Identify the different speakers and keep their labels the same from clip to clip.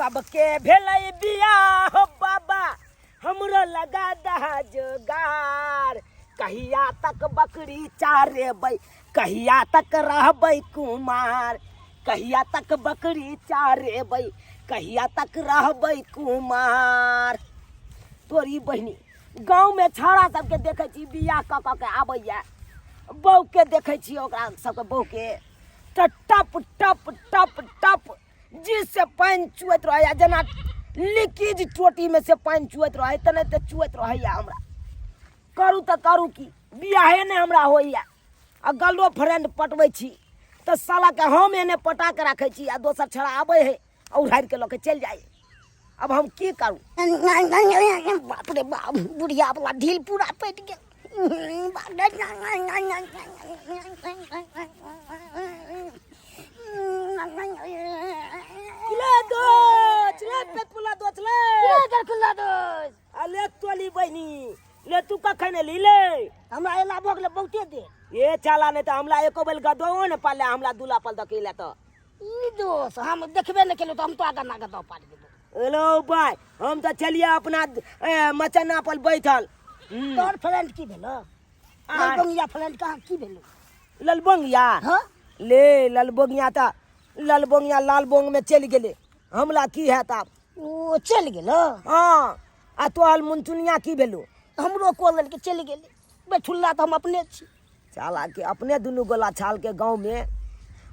Speaker 1: कब के भेलै बियाह बाबा हमरो लगा दहा जोगार कहिया तक बकरी चारेबै कहिया तक रहबै कुमार कहिया तक बकरी चारेबै कहिया तक रहबै कुमार। तोरी बहिनी गाँव में छौड़ा सबके देखै छी बियाह कऽ के आबैया बहू के देखै छी ओकरा सबके बहू के तऽ टप टप टप टप जिससे पानि चुअत रहैया जेना लीकेज टोटी में से पानि चुअत रहे तने ते चुअत रहैया हमरा। करू तऽ करू की बियाहे ने हमरा होइया आ गर्ल फ्रेंड पटबै छी तऽ साला के हम एने पटा के राखै छी आ दोसर छौड़ा आबै है उधार के लऽ के चलि जाइ। अब हम की करूं?
Speaker 2: बाप रे बाप बुढ़िया वाला ढील पूरा पट गेल।
Speaker 1: ले दोच ले पेटपुला दोच ले
Speaker 2: ले खुला दोस
Speaker 1: अले तोली बहिनी ले तू कखन एली ले
Speaker 2: हमरा एला भोगले बहुते दे
Speaker 1: ए चाला नहीं तो हमला एको बेल गदो न पाले हमला दूल्हा पल दकेला तो
Speaker 2: ई दोस हम देखबे न केलो तो हम तो आगा ना गदो पाल गेलो।
Speaker 1: हेलो भाई हम तो चलिए अपना मचना पर बैठल।
Speaker 2: तोर फ्रेंड की भेलो ललबंगिया फ्रेंड कहाँ की भेलो?
Speaker 1: ललबंगिया
Speaker 2: हां
Speaker 1: ले ललबंगिया ता ललबंगिया लालबोंग में चल गेले हमला की है ता
Speaker 2: ओ चल गेलो।
Speaker 1: हां आ तो हल मुनचुनिया की भेलो
Speaker 2: हमरो कोल के चल गेले बैठुल्ला तो हम अपने छी
Speaker 1: चाला के अपने दुनू गोला छाल के गांव में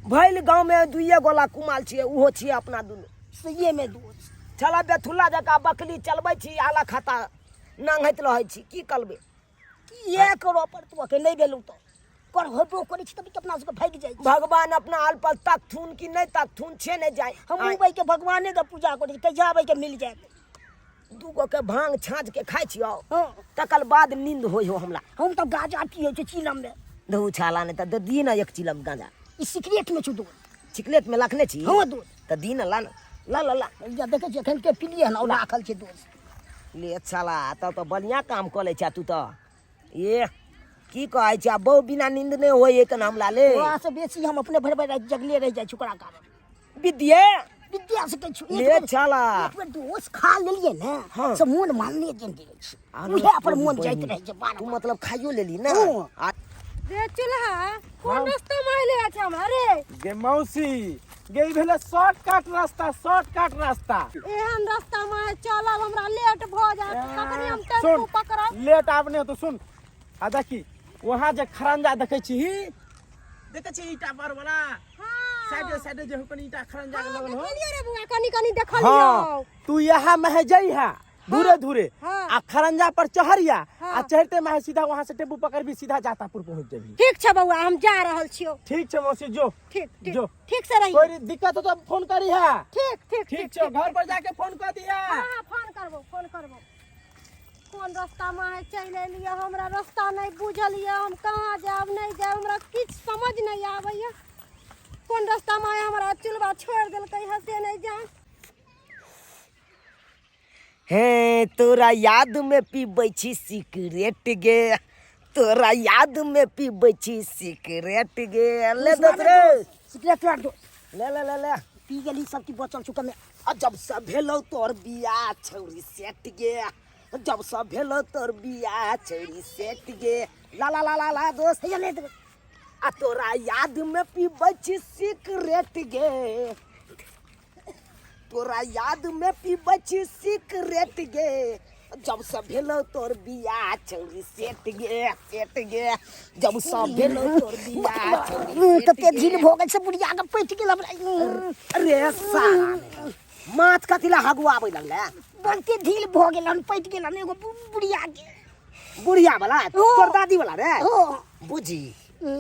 Speaker 1: भइल गांव में दुइये गोला कुमाल छिए उहो छिए अपना दुनू
Speaker 2: सही में दोस
Speaker 1: छला बेथुल्ला जका बकरी चलबै छी आला खाता नांगैत रहै छी की करबे
Speaker 2: की ये करो पर तू के नहीं भेलू तो कर होबो करै छी तब अपना सबके भाग जाय।
Speaker 1: भगवान अपना हाल पर तकथुन की नहीं तकथुन छे नहीं जाए
Speaker 2: हम मुंबई के भगवाने के पूजा करै छी कहिया आबै के मिल जाए।
Speaker 1: दूगो के भांग छाँच के खाइ छियो
Speaker 2: हां
Speaker 1: तकर बाद नींद होय हो हमला।
Speaker 2: हम तो गाजा पिए छी चिलम में
Speaker 1: दहू छाला नहीं त दी ना एक चिलम गांजा
Speaker 2: ई सिगरेट में छु दूध
Speaker 1: चिकलेट में लखने छी
Speaker 2: हां दूध
Speaker 1: त दी ना ला ना ला ला ला
Speaker 2: या देखे छी एखन के पिलिए ना राखल छै दूध
Speaker 1: ले छाला तब तो बढ़िया काम क ले छा तू तो ये की कहै छा बहु बिना नींद नहीं होय एकन हमला ले
Speaker 2: वहां से बेसी हम अपने भर भर जगले रह जाय छुकरा कारण
Speaker 1: विद्या
Speaker 2: विद्या से छु
Speaker 1: ले छाला
Speaker 2: एक बेर दोस खा लेलिए ना
Speaker 1: हाँ।
Speaker 2: से मोन मानने जन दे छी उहे पर मोन जाइत रह जे बार
Speaker 1: तू मतलब खाइयो लेली ना
Speaker 2: हाँ।
Speaker 3: रे चूल्हा कौन रास्ता माहिले আছে আমারে
Speaker 4: गे मौसी गे भेले शॉर्टकट रास्ता
Speaker 3: एहन रास्ता में चलब हमरा लेट भ जात कखनी हम टेम्पू
Speaker 4: सुन
Speaker 3: पकड़ब
Speaker 4: लेट आबने तो सुन आ देखी वहां जे खरंजा देखे छी ईटा पर वाला साइड जे हुकन ईटा खरंजा के लगल हो
Speaker 3: देखलिए रे बुआ कनी कनी देखलियो
Speaker 4: हां तू यहां में जई है धूरे
Speaker 3: हाँ।
Speaker 4: आ खरंजा पर चढ़िया
Speaker 3: हाँ।
Speaker 4: आ चढ़ते में सीधा वहां से टेम्पू पकड़ भी सीधा जातापुर पहुंच जेबी।
Speaker 3: ठीक छै बउआ हम जा रहल छियो।
Speaker 4: ठीक छै मौसी जो
Speaker 3: ठीक ठीक
Speaker 4: जो
Speaker 3: ठीक से रही
Speaker 4: कोई दिक्कत हो तो फोन करी है।
Speaker 3: ठीक ठीक
Speaker 4: ठीक छै घर पर जाके फोन कर दिया।
Speaker 3: हां फोन करबो कौन रास्ता में चल एलिए हमरा रास्ता नहीं बुझलिए हम कहां जाब नहीं जाब हमरा किछ समझ नहीं आबैया कौन रास्ता में हमरा चुलवा छोड़ देलकै है से नहीं जान।
Speaker 1: हे तोरा याद में पीबै छी सिगरेट गे तोरा याद में पीबै छी सिगरेट गे ले दोसरे
Speaker 2: सिगरेट ला दो
Speaker 1: ले ले ले ले
Speaker 2: पी गेली सब की बोतल चुका में
Speaker 1: जब से भेलौ तोर बियाह छौरी सेट गे जब से भेलौ तोर बियाह छौरी सेट गे ला ला ला ला ला दोस्त
Speaker 2: ये ले दे
Speaker 1: आ तोरा याद में पीबै छी सिगरेट गे तोरा याद में पीबै छी सिगरेट गे जब से भेलौ तोर बियाह छौरी सेट गे जब से भेलौ तोर बियाह छौरी
Speaker 2: तते झील भोगल से बुढ़िया के पैठ गेल हमरा
Speaker 1: रे साला माछ कथिला हगुआबै लगले
Speaker 2: बहुते ढील भ गेल हन पैठ गेल हन एगो बुढ़िया के
Speaker 1: बुढ़िया वाला तोर दादी वाला रे
Speaker 2: हो
Speaker 1: बुझी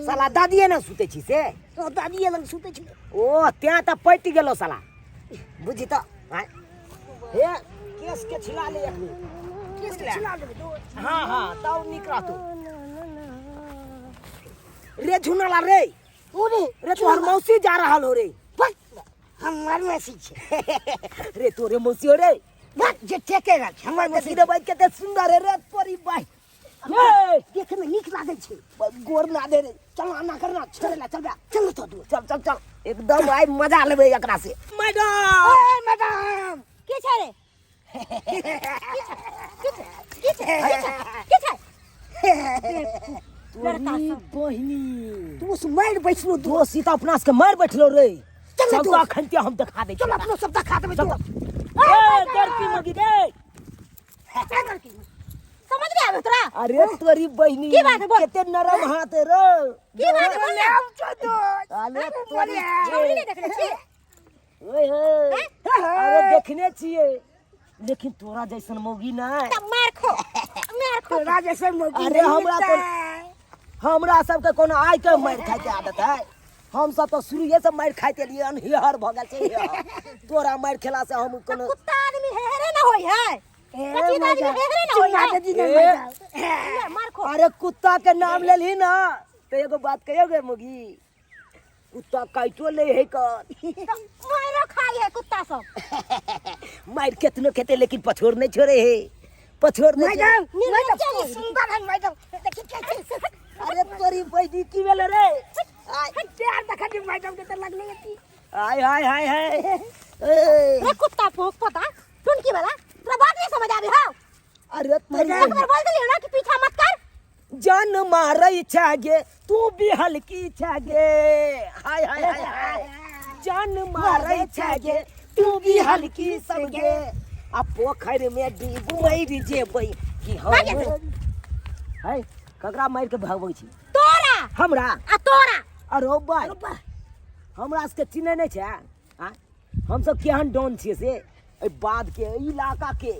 Speaker 1: साला दादिये न सुते छी से
Speaker 2: तो दादी लग सुते छी
Speaker 1: ओ त्या त पैट गेलो साला बुझी त हे केस के छिला ले अखनी
Speaker 2: केस के छिला ले दो
Speaker 1: हां हां तब निकरा तू रे झुनला रे
Speaker 2: ओरे
Speaker 1: रे तोहर मौसी जा रहल हो रे
Speaker 2: हमार मौसी छे
Speaker 1: रे तोरे मौसी हो रे
Speaker 2: बस जे ठेके रख
Speaker 1: हमर मौसी रे भाई केते सुंदर है रे तोरी भाई ए
Speaker 2: देखे में नीक लागे छे।
Speaker 1: गोर ना दे रे
Speaker 2: चल ना करना चल चल चल तो तू
Speaker 1: चल चल चल एकदम आई मजा लेबे एकरा से मैडम
Speaker 2: ए मैडम
Speaker 3: की छै रे की छै
Speaker 1: तोरी बहिनी
Speaker 2: तू उस मार बैठलो
Speaker 1: तो सीता अपना से मार बैठलो रे
Speaker 2: चल
Speaker 1: चल
Speaker 2: तू।
Speaker 1: तो खंतिया हम दिखा दे
Speaker 2: चल अपनो सब खा देबे
Speaker 1: चल
Speaker 2: तू।
Speaker 1: ए दरकी मगी दे
Speaker 3: समझ नहीं आवे तोरा
Speaker 1: अरे तोरी बहिनी
Speaker 3: की बात है बोल?
Speaker 1: केते नरम हाथ है रे
Speaker 3: की बात है बोल
Speaker 1: अरे तोरी
Speaker 3: हमनी नहीं देखले छी
Speaker 1: ओए होए अरे देखने छिए लेकिन तोरा जैसन मौगी ना
Speaker 3: त मार खो
Speaker 2: तोरा जैसे मौगी
Speaker 1: अरे हमरा सबके कोनो आय के मार खाय के आदत है हम सब तो शुरुए से मार खाइते लिए अनहियर भ गेल छै तोरा मार खेला से हम कोनो
Speaker 3: कुत्ता आदमी हेरे ना होई है कच्ची आदमी हेरे ना होई
Speaker 2: चिल्ला
Speaker 3: है
Speaker 2: दे दी ना
Speaker 1: ए,
Speaker 2: मैडम।
Speaker 3: मार खो
Speaker 1: अरे कुत्ता के नाम लेली ना तो एगो बात कहियो गे मुगी कुत्ता काइटो ले है कर
Speaker 3: मारो खाई है कुत्ता सब
Speaker 1: मार केतनो खेते लेकिन पछोड़ नहीं छोड़े है पछोड़ नहीं छोड़े।
Speaker 2: मैडम मैडम तू सुंदर है मैडम देखी कैसे
Speaker 1: अरे तोरी बहिनी की भेल रे
Speaker 2: प्यार देखा दी मैडम के तो लगने थी।
Speaker 1: हाय हाय हाय हाय ए,
Speaker 3: रे कुत्ता भोंक पता सुन की वाला तोरा बात नहीं समझ आवे हां
Speaker 1: अरे तोरी
Speaker 3: एक बार बोल दियो ना कि पीछा मत कर
Speaker 1: जान मारई छागे तू भी हल्की छागे हाय हाय हाय हाय जान मारई छागे तू भी हल्की समझे आ पोखर में डूब मर जेबै कि हम हाय ककरा मार के भागबै छी
Speaker 3: तोरा
Speaker 1: हमरा
Speaker 3: आ तोरा
Speaker 1: अरे भाई हमरा से चिन्ह नहीं छै हां हम सब केहन डॉन छियै से ए बाद के इलाका के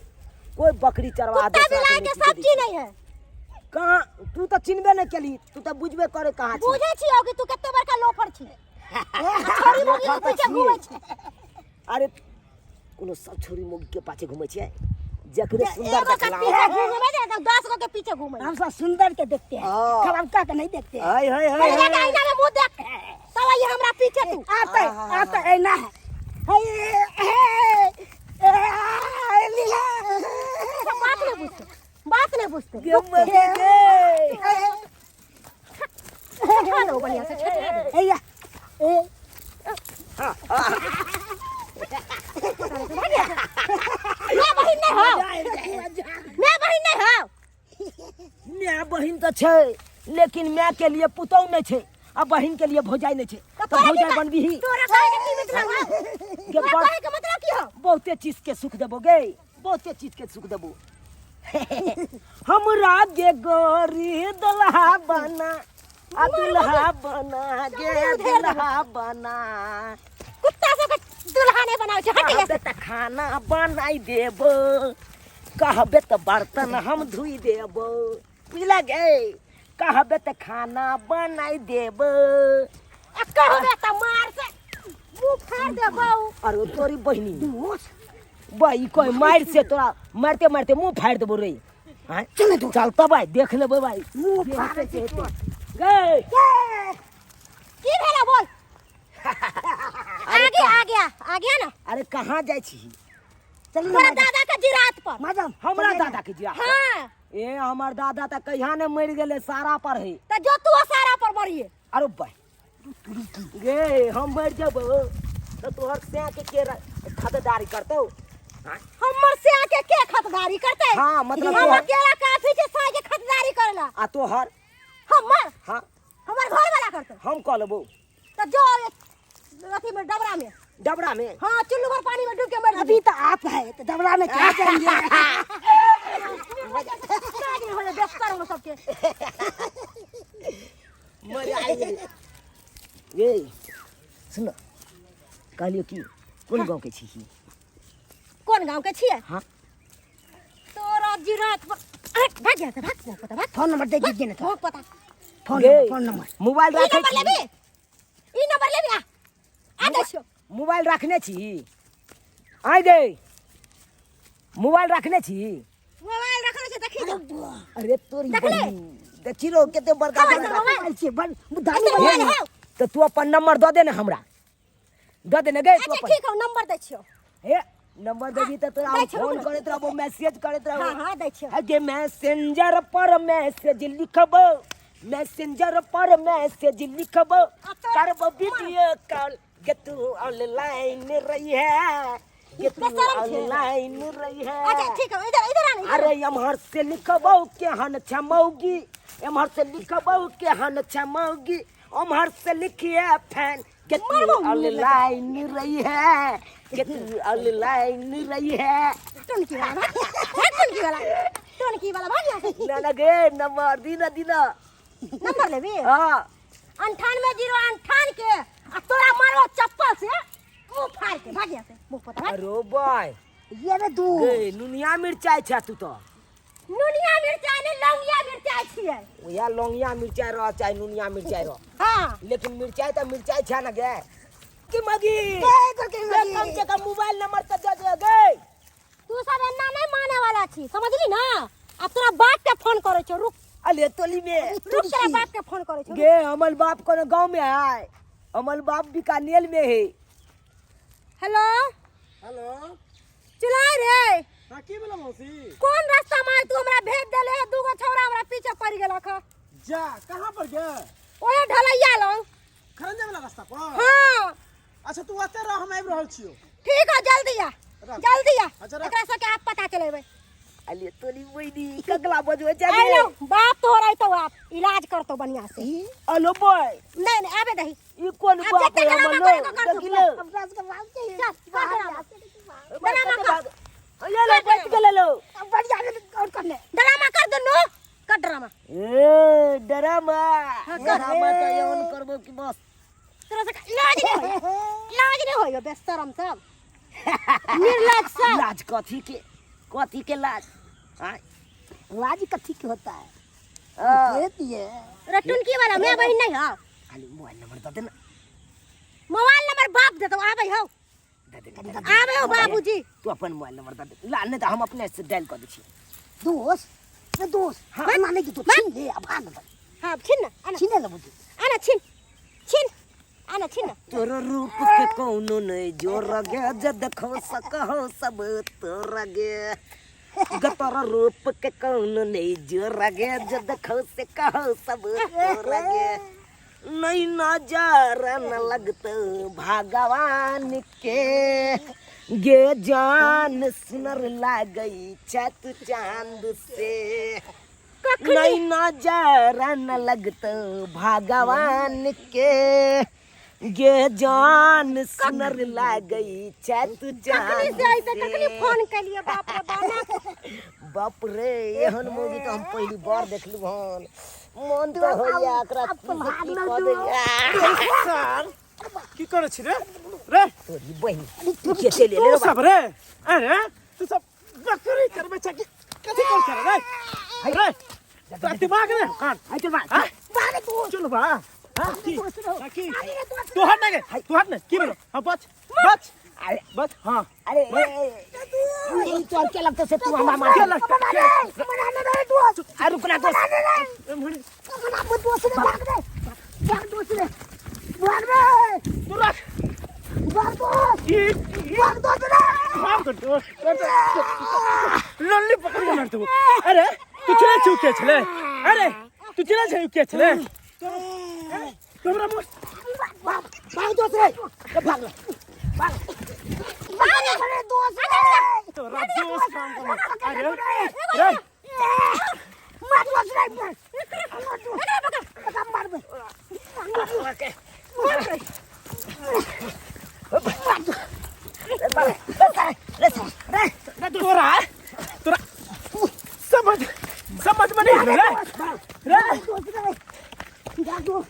Speaker 1: कोई बकरी चरवा दे
Speaker 3: कुत्ता बिलाई के सब्जी नहीं है
Speaker 1: कहाँ तू तो चिन्हबे नहीं केली तू तो बुझबे करे कहाँ छी
Speaker 3: बुझे छियो कि तू कते बड़का लोफर छी छोरी मुगी के पीछे घूमै छी
Speaker 1: अरे कोनो सब छोरी मोगी के पाछे घूमे छियै जकरे सुंदर
Speaker 3: एगो के
Speaker 1: देखला
Speaker 3: पीछे घूमे ना 10 गो के पीछे घूमे
Speaker 2: हम सब सुंदर के देखते हैं
Speaker 1: हाँ।
Speaker 2: खराबका के नहीं देखते हैं।
Speaker 1: हाय हाय हाय
Speaker 3: पहले का आईना में मुंह देख तब ये हमरा पीछे तू
Speaker 2: आता है ना है लीला
Speaker 3: बात नहीं पूछते
Speaker 1: गम गे
Speaker 3: छठा दो बढ़िया से छठा दो
Speaker 2: हैया ए
Speaker 3: मैं बहिन नहीं हो मैं बहिन नहीं हो
Speaker 1: मैं बहिन तो छै लेकिन मैं के लिए पुतौ नहीं छै आ बहिन के लिए भौजाई नहीं छै तो भौजाई बनबी ही
Speaker 3: तोरा कहे के की मतलब है तोरा कहे के मतलब की हो
Speaker 1: बहुते चीज के सुख देबो गे बहुते चीज के सुख देबो हमरा गे गोरी दुल्हा बना आ दुल्हा बना गे दुल्हा बना
Speaker 3: कुत्ता से के दुल्हा नहीं बनाओ छ हट
Speaker 1: कहबे त खाना बनाई देबो कहबे त बर्तन हम धुई देबो बुझला गे कहबे त खाना बनाई देबो
Speaker 3: कहबे त मार से मुंह फाड़ देबो
Speaker 1: अरे तोरी बहिनी भाई कोई मार से तोरा मारते मारते मुंह फाड़ देबो रे हां
Speaker 2: चल तू
Speaker 1: चल तो भाई देख लेबो भाई
Speaker 2: मुंह फाड़े छे तो
Speaker 1: गे
Speaker 3: की भेला बोल आ गया ना
Speaker 1: अरे कहाँ जाय छी
Speaker 2: चल
Speaker 3: तोरा दादा के जिरात पर
Speaker 2: मैडम
Speaker 1: हमरा दादा के जिया
Speaker 3: हां
Speaker 1: ए हमर दादा त कहिया ने मर गेले सारा पर है
Speaker 3: त जो तू सारा पर मरिए
Speaker 1: अरे भाई गे हम मर जब तो तोहर से के खतदारी करतो
Speaker 3: हमर से आके के खतदारी करते
Speaker 1: हाँ, मतलब
Speaker 3: हम
Speaker 1: तोहर-
Speaker 3: अकेला काफी के साथ के खतदारी करला
Speaker 1: आ तोहर
Speaker 3: हमर
Speaker 1: हाँ
Speaker 3: हमर घर वाला करते
Speaker 1: हम कह लेबो
Speaker 3: त जो अथी में डबरा में
Speaker 1: डबरा में
Speaker 3: हां चुल्लू भर पानी में डूब के मर
Speaker 2: अभी तो आप है तो डबरा में क्या जाएंगे
Speaker 3: कागे हो देख कर हम सबके
Speaker 1: मर आई ये सुन कहलियो की कोन गांव के छी
Speaker 3: कौन गांव के छिए
Speaker 1: हां
Speaker 3: तोरा जिरात पर भाग जा भाग
Speaker 2: फोन नंबर दे दीजिए ना तो
Speaker 3: भाग पता
Speaker 2: फोन नंबर
Speaker 1: मोबाइल
Speaker 3: ई
Speaker 1: रखे
Speaker 3: नंबर लेबी
Speaker 1: छी
Speaker 3: ई नंबर लेबी आ देखो
Speaker 1: मोबाइल रखने छी आइ दे मोबाइल रखने छी
Speaker 3: मोबाइल रखले छै देखी तो
Speaker 1: अरे तोरी
Speaker 3: देखले?
Speaker 1: बहिनी देखी रो केते बड़का
Speaker 3: खबर
Speaker 1: बड़का
Speaker 3: मोबाइल
Speaker 2: मोबाइल से बन
Speaker 3: ऐसे
Speaker 2: बुधानी
Speaker 3: मोबाइल है
Speaker 1: तो तू अपन नंबर दे दे ना हमरा दे दे ना गे तू
Speaker 3: अच्छा
Speaker 1: अपन
Speaker 3: ठीक है नंबर दे छियो
Speaker 1: हे नंबर देबी त तोरा
Speaker 3: दै छै,
Speaker 1: फोन
Speaker 3: रुक।
Speaker 1: करैत रहबो मैसेज करैत रहबो
Speaker 3: हाँ हाँ दै छियै
Speaker 1: आगे मैसेंजर पर मैसेज लिखबो मैसेंजर पर मैसेज लिखबो करबो वीडियो कॉल के तू ऑनलाइन रही है के तू
Speaker 3: बेशरम छे।
Speaker 1: ऑनलाइन रही है
Speaker 3: अच्छा ठीक है इधर इधर आनी
Speaker 1: अरे एम्हर से लिखबो के हन छमौगी एम्हर से लिखबो के हन छमौगी ओम्हर से लिखिए फैन के तू ऑनलाइन रही है के तू ऑनलाइन रही है
Speaker 3: टुनकी वाला टुनकी वाला टुनकी वाला भाग यहाँ से
Speaker 1: ना गे नंबर दीना दीना
Speaker 3: नंबर लेबी
Speaker 1: हाँ
Speaker 3: 98 के आ तोरा मारो चप्पल से मुंह फाड़ के भाग यहाँ से मुंह पर भाग।
Speaker 1: अरे बॉय
Speaker 2: ये रे दू
Speaker 1: गे नुनिया मिर्चाई छा तू तो
Speaker 3: नुनिया मिर्चाई ने लौंगिया मिर्चाई छियै
Speaker 1: या लौंगिया मिर्चाई रह चाहे नुनिया मिर्चाई रह
Speaker 3: हाँ
Speaker 1: लेकिन मिर्चाई तो मिर्चाई छा ना गे कि मगी
Speaker 2: करके
Speaker 1: गे, कम से कम मोबाइल नंबर तो दे दे गे
Speaker 3: तू सब एना नहीं माने वाला छी समझली ना अब तोरा बाप के फोन करे छौ रुक
Speaker 1: अले तोली में
Speaker 3: रुक तेरा बाप के फोन करे छौ
Speaker 1: गे अमल बाप को गांव में है अमल बाप बीकानेर में है
Speaker 3: हेलो
Speaker 4: हेलो
Speaker 3: चुलाई रे
Speaker 4: हां की बोला मौसी
Speaker 3: कौन रास्ता में तू हमरा भेज देले है दूगो छौरा हमरा पीछे पड़ गेल ख
Speaker 4: जा कहां पर गए
Speaker 3: ओए ढलैया लंग
Speaker 4: खरंजा वाला रास्ता पर
Speaker 3: हां
Speaker 4: अच्छा तू आते रह हम आबि रहल छियो
Speaker 3: ठीक है जल्दी आ
Speaker 4: रख।
Speaker 3: जल्दी आ
Speaker 4: अच्छा, रख।
Speaker 3: एकरा से के आप पता चलेबे
Speaker 1: अले तोली वही कगला बजवे
Speaker 3: आइ
Speaker 1: जागे
Speaker 3: लो बाप तो रही तो आप इलाज करतो बढ़िया से
Speaker 1: अलो बॉय
Speaker 3: नहीं नहीं आबे दही
Speaker 1: ई कौन
Speaker 3: अब
Speaker 1: बाप
Speaker 3: जते
Speaker 1: है
Speaker 3: करा
Speaker 1: अमलो
Speaker 3: मत करो,
Speaker 1: देखिलो
Speaker 2: अब राज का बात के
Speaker 3: चल ड्रामा कर
Speaker 1: अले लो बैठ गेले लो
Speaker 2: अब बढ़िया रे और करने
Speaker 3: ड्रामा कर दुनु कर ड्रामा
Speaker 1: ए डरामा
Speaker 3: कर।
Speaker 1: डरामा तो यौन करबो कि बस
Speaker 3: तेरा से इलाज नहीं होयो बेशरम सब निर्लज सब
Speaker 1: लाज कथी के लाज हां
Speaker 2: राज कथी के होता है
Speaker 1: हाँ।
Speaker 2: ये दिए
Speaker 3: रटुन की वाला मैं बहन नहीं हो
Speaker 1: खाली मोबाइल नंबर दे देना
Speaker 3: मोबाइल नंबर बाप दे तो आबे हो
Speaker 1: दे दे
Speaker 3: आबे हो बाबूजी
Speaker 1: तू अपन मोबाइल नंबर दे दे ला नहीं तो हम अपने से डायल कर दै छी
Speaker 2: दोस्त ये दोस्त हाँ माने की तो छीन ले अब भाग
Speaker 3: हां छिन आना
Speaker 2: छीने ले मुझे
Speaker 3: आना छिन छिन आना छिन
Speaker 1: तोर रूप के कौनो नहीं जोर गे जद देखो सकहो सब तोर गे गतर रूप के कौनो नहीं जोर गे जद देखो से कहो सब तोर गे नहीं नजर न लगत भगवान के गे जान सुनर लागई छत चांद से नहीं नजर न लगत भगवान के गे जान सुनर लागई छत
Speaker 3: कखनी से आई त कखनी फोन कर लिए बाप रे बाना
Speaker 1: बाप रे एहन मूवी तो हम पहली बार देखलू हन मन तो होया एकरा की कह दे
Speaker 4: की करे छी रे रे
Speaker 1: तोरी बहिन तू के चले ले
Speaker 4: तू सब रे अरे तू सब बकरी करबे छ की कथि कर छ रे रे तो दिमाग रे कान
Speaker 1: आई चल बात
Speaker 2: माने तू
Speaker 4: चल बा हां की तू हट ना गे तू हट ना की बोलो हां बच बच
Speaker 1: अरे
Speaker 4: बच हां
Speaker 1: अरे ये तो क्या लगता से तू हमारा मार
Speaker 2: मना रे दोस्त
Speaker 1: अरे रुक ना दोस्त
Speaker 2: मना मत दोस्त रे भाग दोस्त रे भाग रे
Speaker 4: तू रख
Speaker 2: भाग दोस्त
Speaker 4: ये
Speaker 2: भाग दोस्त रे
Speaker 4: हां कर लल्ली पकड़ के मारते अरे तू चले चुके छले अरे तू चले छुके छले तोरा मुंह
Speaker 2: भाग दोस्त रे भाग रे दोस्त
Speaker 4: तोरा दोस्त काम कर अरे रे
Speaker 2: मत दोस्त रे मार दे
Speaker 4: तोरा तोरा समझ में नहीं रे रे
Speaker 2: दोस्त रे जा दोस्त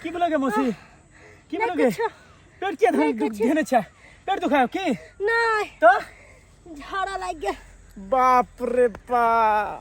Speaker 4: की बोलोगे मौसी की बोलोगे पेट क्या धने छ पेट दुखायो की
Speaker 3: नहीं
Speaker 4: तो
Speaker 3: झाड़ा लग गया
Speaker 4: बाप रे बाप